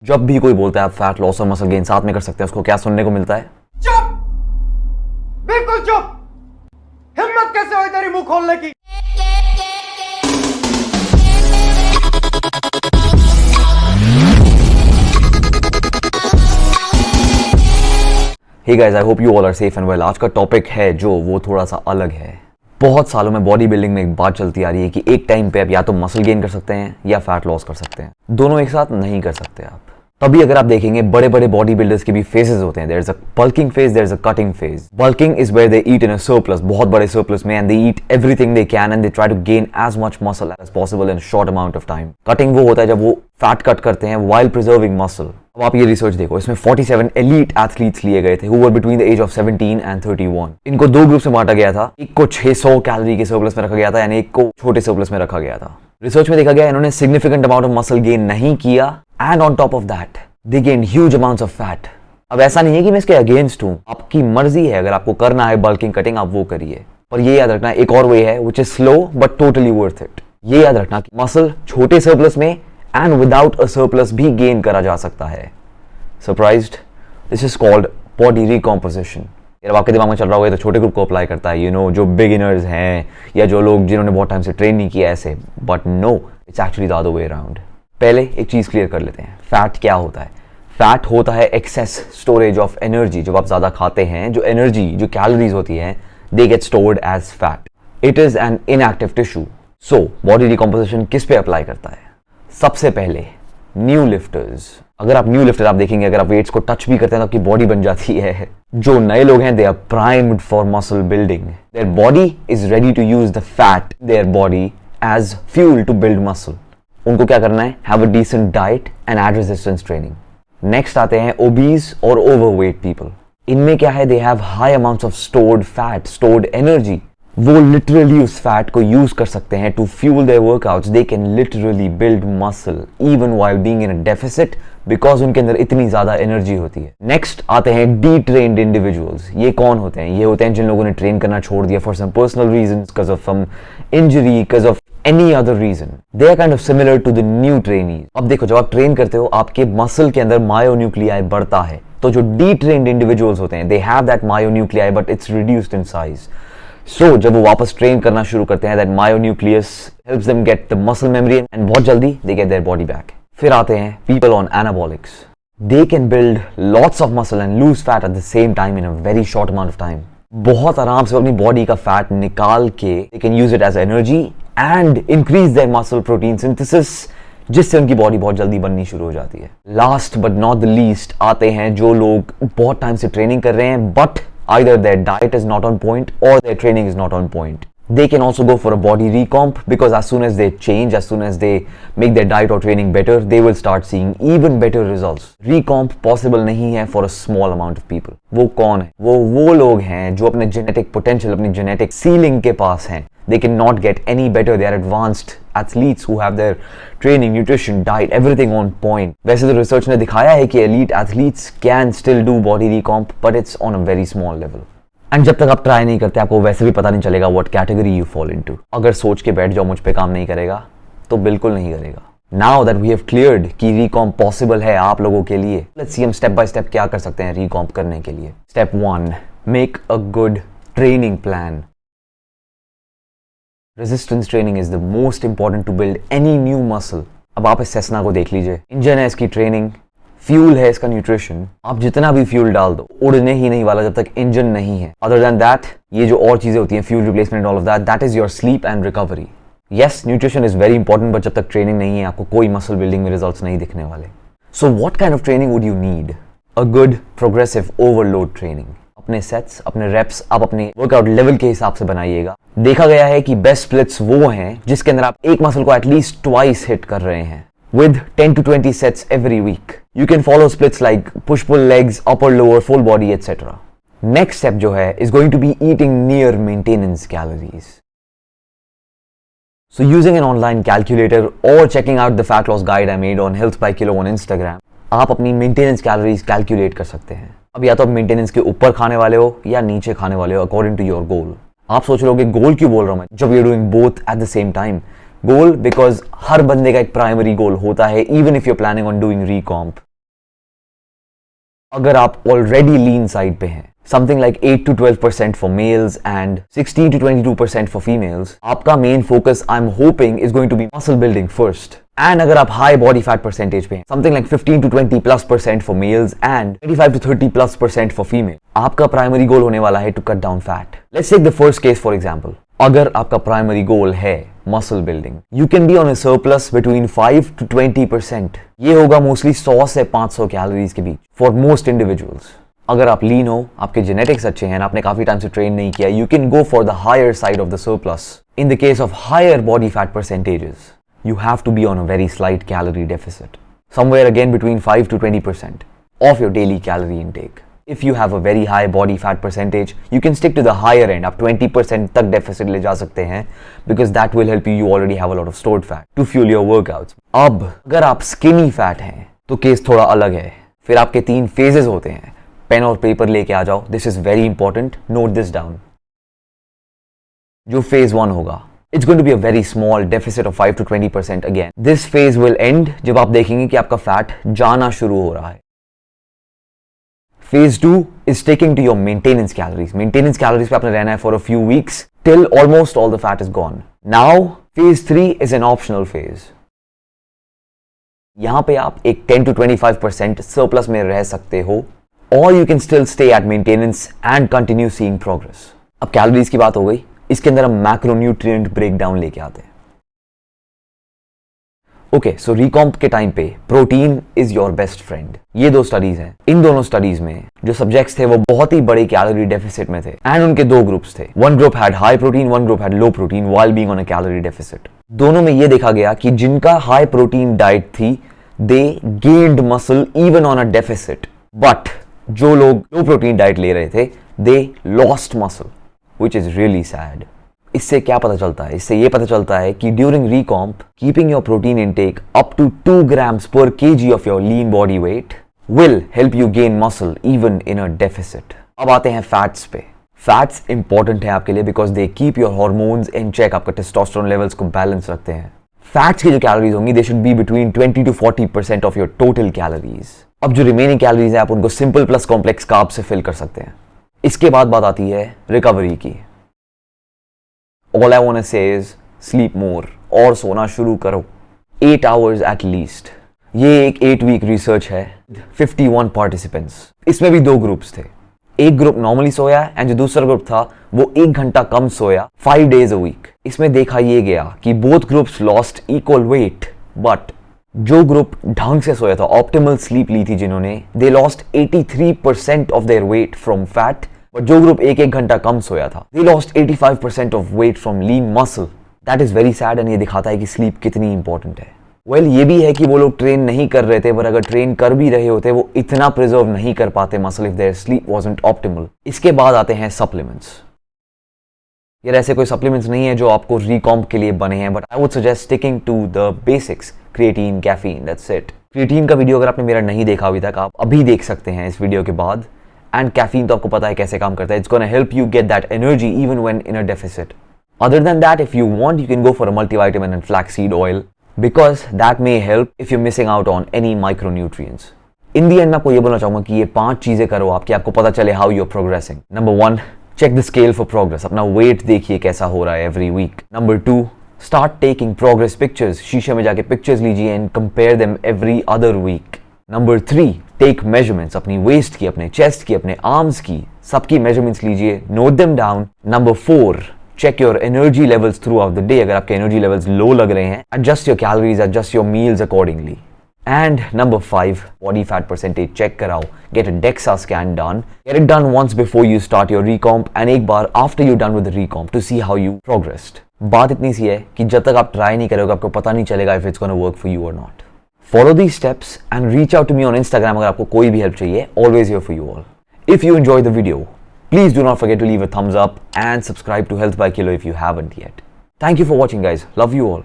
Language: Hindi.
जब भी कोई बोलता है आप फैट लॉस और मसल गेन साथ में कर सकते हैं, उसको क्या सुनने को मिलता है? चुप, बिल्कुल चुप। हिम्मत कैसे हुई तेरी मुंह खोलने की? Hey guys, I hope you all are safe and well. आज का टॉपिक है जो वो थोड़ा सा अलग है। बहुत सालों में बॉडी बिल्डिंग में एक बात चलती आ रही है कि एक टाइम पे आप या तो मसल गेन कर सकते हैं या फैट लॉस कर सकते हैं, दोनों एक साथ नहीं कर सकते आप। तभी अगर आप देखेंगे बड़े बड़े बॉडी बिल्डर्स के भी फेजेस होते हैं। There is a bulking phase, there is a cutting phase. Bulking is where they eat in a surplus, बहुत बड़े सरप्लस में, and they eat everything they can and they try to gain as much muscle as possible in a short amount of time. Cutting वो होता है जब वो फैट कट करते हैं व्हाइल प्रिजर्विंग मसल। अब आप ये रिसर्च देखो, इसमें 47 एलीट एथलीट्स लिए गए थे who were between the age of 17 and 31। इनको दो ग्रुप में बांटा गया था। एक को 600 कैलोरी के सरप्लस में रखा गया था, यानी एक को छोटे सरप्लस में रखा गया था। रिसर्च में देखा गया इन्होंने significant amount of muscle gain नहीं किया, and on top of that they gain huge amounts of fat. अब ऐसा नहीं है कि मैं इसके अगेंस्ट हूं, आपकी मर्जी है, अगर आपको करना है बल्किंग कटिंग आप वो करिए, पर ये याद रखना एक और वे है which is slow but totally worth it. ये याद रखना कि मसल छोटे सरप्लस में एंड विदाउट अ सरप्लस भी गेन करा जा सकता है। Surprised? This is called body recomposition. यार आपके दिमाग में चल रहा होगा तो छोटे ग्रुप को अप्लाई करता है, जो बिगिनर्स हैं या जो लोग जिन्होंने बहुत टाइम से ट्रेन नहीं किया ऐसे, but no, it's actually the other way around. पहले एक चीज क्लियर कर लेते हैं, फैट क्या होता है? फैट होता है एक्सेस स्टोरेज ऑफ एनर्जी। जब आप ज्यादा खाते हैं, जो एनर्जी, जो कैलोरीज होती हैं, they get stored as fat. It is an inactive tissue. So body recomposition किस पे अप्लाई करता है? सबसे पहले न्यू लिफ्टर्स। अगर आप न्यू लिफ्टर आप देखेंगे, अगर आप वेट्स को टच भी करते हैं तो आपकी बॉडी बन जाती है। जो नए लोग हैं, they are primed for muscle building. Their body is ready to use the fat their body as fuel to build muscle. उनको क्या करना है? Have a decent diet and add resistance training. Next आते हैं ओबीज और ओवरवेट पीपल। इनमें क्या है? They have high amounts of stored fat, stored energy. वो लिटरली उस फैट को यूज कर सकते हैं to fuel their workouts. They can literally build muscle even while being in a deficit, because उनके अंदर इतनी ज्यादा एनर्जी होती है। नेक्स्ट आते हैं डी ट्रेन्ड इंडिविजुअल्स। ये कौन होते हैं? ये होते हैं जिन लोगों ने ट्रेन करना छोड़ दिया for some personal reasons, because of some injury, because of any other reason. They are kind of similar to the new trainees. अब देखो, जब आप ट्रेन करते हो आपके मसल के अंदर मायोन्यूक्लियाई बढ़ता है, तो जो डी ट्रेन्ड इंडिविजुअल्स होते हैं, they have that myonuclei but it's reduced in size. So जब वो वापस ट्रेन करना शुरू करते हैं, that myonucleus helps them get the muscle memory and बहुत जल्दी they get their body back. फिर आते हैं people on anabolics. They can build lots of muscle and lose fat at the same time in a very short amount of time. बहुत आराम से अपनी बॉडी का फैट निकाल के they can use it as energy and increase their muscle protein synthesis, जिससे उनकी बॉडी बहुत जल्दी बननी शुरू हो जाती है। Last but not the least आते हैं जो लोग बहुत टाइम से ट्रेनिंग कर रहे हैं, but either their diet is not on point or their training is not on point. They can also go for a body recomp, because as soon as they change, as soon as they make their diet or training better, they will start seeing even better results. Recomp possible नहीं है for a small amount of people. वो कौन है? वो लोग हैं जो अपने genetic potential, अपनी genetic ceiling के पास हैं। They cannot get any better. They are advanced athletes who have their training, nutrition, diet, everything on point. वैसे तो रिसर्च ने दिखाया है कि elite athletes can still do body recomp, but it's on a very small level. And जब तक आप ट्राई नहीं करते आपको वैसे भी पता नहीं चलेगा what category you fall into. अगर सोच के बैठ जाओ मुझ पे काम नहीं करेगा, तो बिल्कुल नहीं करेगा। Now that we have cleared कि recomp possible है आप लोगों के लिए, let's see हम step by step क्या कर सकते हैं recomp करने के लिए। Step 1, make a good training plan. Resistance training is the most important to build any new muscle. अब आप इस सेस्ना को देख लीजिए, इंजन है इसकी ट्रेनिंग, फ्यूल है इसका न्यूट्रिशन। आप जितना भी फ्यूल डाल दो उड़ने ही नहीं वाला जब तक इंजन नहीं है। अदर देन दैट, ये जो और चीजें होती हैं, fuel replacement, all of that, that is your sleep and recovery. Yes, nutrition is very important, but जब तक ट्रेनिंग नहीं है आपको कोई मसल बिल्डिंग में रिजल्ट्स नहीं दिखने वाले। So what kind of training would you need? A good progressive overload training. अपने सेट्स, अपने रेप्स आप अपने वर्कआउट लेवल के हिसाब से बनाइएगा। देखा गया है कि बेस्ट स्प्लिट्स वो हैं जिसके अंदर आप एक मसल को एटलीस्ट ट्वाइस हिट कर रहे हैं, with 10 to 20 sets every week. You can follow splits like push-pull legs, upper, lower, full body, etc. Next step जो है is going to be eating near maintenance calories. So using an online calculator or checking out the fat loss guide I made on Health by Kilo on Instagram, आप अपनी maintenance calories calculate कर सकते हैं। अब या तो आप maintenance के ऊपर खाने वाले हो या नीचे खाने वाले हो according to your goal. आप सोच रहे हो गोल क्यों बोल रहा हूं मैं, जब you're doing both at the same time. Goal because हर बंदे का एक प्राइमरी गोल होता है, even if you planning on doing recomp. अगर आप ऑलरेडी लीन साइड पे हैं, something like 8 to 12% for males and 16 to 22% for females, आपका main focus I am hoping is going to be muscle building first. And अगर आप हाई बॉडी फैट परसेंटेज पे हैं, something like 15 to 20+% for males and 25 to 30+% for female, आपका प्राइमरी गोल होने वाला है to cut down fat. Let's take the first case for example. अगर आपका प्राइमरी गोल है muscle building, you can be on a surplus between 5 to 20%. ये होगा मोस्टली 100 से 500 कैलोरीज के बीच फॉर मोस्ट इंडिविजुअल्स. अगर आप लीन हो, आपके जेनेटिक्स अच्छे हैं, आपने काफी टाइम से ट्रेन नहीं किया, you can go for the higher side of the surplus. In the case of higher body fat percentages, you have to be on a very slight calorie deficit, somewhere again between 5 to 20% of your daily calorie intake. If you have a very high body fat percentage, you can stick to the higher end. आप 20% तक deficit ले जा सकते हैं because that will help you. You already have a lot of stored fat to fuel your workouts. अब अगर आप skinny fat हैं तो केस थोड़ा अलग है. फिर आपके 3 phases होते हैं. पेन और पेपर लेके आ जाओ. This is very important. Note this down. जो phase 1 होगा, it's going to be a very small deficit of 5 to 20% again. This phase will end जब आप देखेंगे कि आपका फैट जाना शुरू हो रहा है. Phase 2 is sticking to your maintenance calories. Maintenance calories पे आपने रहना है for a few weeks till almost all the fat is gone. Now phase 3 is an optional phase. यहां पे आप एक 10 to 25% surplus में रह सकते हो, or you can still stay at maintenance and continue seeing progress. अब कैलोरीज की बात हो गई. इसके अंदर हम मैक्रोन्यूट्रिएंट ब्रेकडाउन लेके आते हैं. ओके, सो रिकॉम्प के टाइम पे protein is your best friend. ये 2 स्टडीज हैं. इन दोनों स्टडीज में जो सब्जेक्ट्स थे वो बहुत ही बड़े कैलोरी डेफिसिट में थे एंड उनके 2 ग्रुप्स थे. One group had high protein, one group had low protein while being on a calorie deficit. दोनों में ये देखा गया कि जिनका हाई प्रोटीन डाइट थी, they gained muscle even on a deficit. But जो लोग लो प्रोटीन डाइट ले रहे थे, they lost muscle, which is really sad. इससे क्या पता चलता है? इससे ये पता चलता है कि during recomp, keeping your protein intake up to 2 grams per kg of your lean body weight will help you gain muscle even in a deficit. अब आते हैं फैट्स पे. फैट्स इंपॉर्टेंट है आपके लिए because they keep your hormones in check. आपका टेस्टोस्टेरोन लेवल्स को बैलेंस रखते हैं. फैट्स की जो कैलोरीज होंगी, they should be between 20 to 40% of your total calories. अब जो रिमेनिंग कैलोरीज है, आप उनको सिंपल प्लस कॉम्प्लेक्स कार्ब से फिल कर सकते हैं. इसके बाद बात आती है रिकवरी की. All I want to say is sleep more, और सोना शुरू करो 8 hours at least. ये एक 8-week रिसर्च है. 51 participants. इसमें भी 2 ग्रुप्स थे. एक ग्रुप नॉर्मली सोया एंड जो दूसरा ग्रुप था वो 1 घंटा कम सोया 5 days a week. इसमें देखा ये गया कि both groups lost equal weight, but जो ग्रुप ढंग से सोया था, ऑप्टिमल स्लीप ली थी जिन्होंने, they lost 83% of their weight from fat. But जो ग्रुप 1 घंटा कम सोया था, they lost 85% of weight from lean muscle. That is very sad and ये दिखाता है कि स्लीप कितनी इंपॉर्टेंट है. वेल, ये भी है कि वो लोग ट्रेन नहीं कर रहे थे, पर अगर ट्रेन कर भी रहे होते वो इतना प्रिजर्व नहीं कर पाते muscle if there sleep wasn't optimal. इसके बाद आते हैं सप्लीमेंट्स. यार ऐसे कोई सप्लीमेंट्स नहीं है जो आपको रिकॉम्प के लिए बने हैं, but I would suggest sticking to the basics. Creatine, caffeine, that's it. Creatine का वीडियो अगर आपने मेरा नहीं देखा अभी तक, आप अभी देख सकते हैं इस वीडियो के बाद. एंड कैफीन तो आपको पता है कैसे काम करता है. It's gonna help you get that energy even when in a deficit. Other than that, if you want, you can go for a multivitamin and flaxseed oil because that may help if you missing out on any micronutrients. In the and मैं आपको ये बोलना चाहूंगा कि ये 5 चीजें करो आपको पता चले how you are progressing. Number 1, check the scale for progress. अपना वेट देखिए कैसा हो रहा है every week. Number 2, start taking progress pictures. शीशे में जाके पिक्चर्स लीजिए and compare them every other week. Number 3, take measurements. अपनी वेस्ट की, अपने चेस्ट की, अपने आर्म्स की, सबकी मेजरमेंट्स लीजिए, note them down. Number 4, check your energy levels throughout the day. अगर आपके एनर्जी लेवल्स लो लग रहे हैं, adjust your calories, adjust your meals accordingly. And number 5, body fat percentage check कराओ. Get a DEXA scan done. Get it done once before you start your recomp and एक बार after you done with the recomp to see how you progressed. बात इतनी सी है कि जब तक आप ट्राई नहीं करोगे आपको पता नहीं चलेगा if it's gonna work for you और not. Follow these steps and reach out to me on Instagram अगर आपको कोई भी हेल्प चाहिए. Always here for you all. If you enjoyed the video, please do not forget to leave a thumbs up and subscribe to Health by Kilo if you haven't yet. Thank you for watching, guys. Love you all.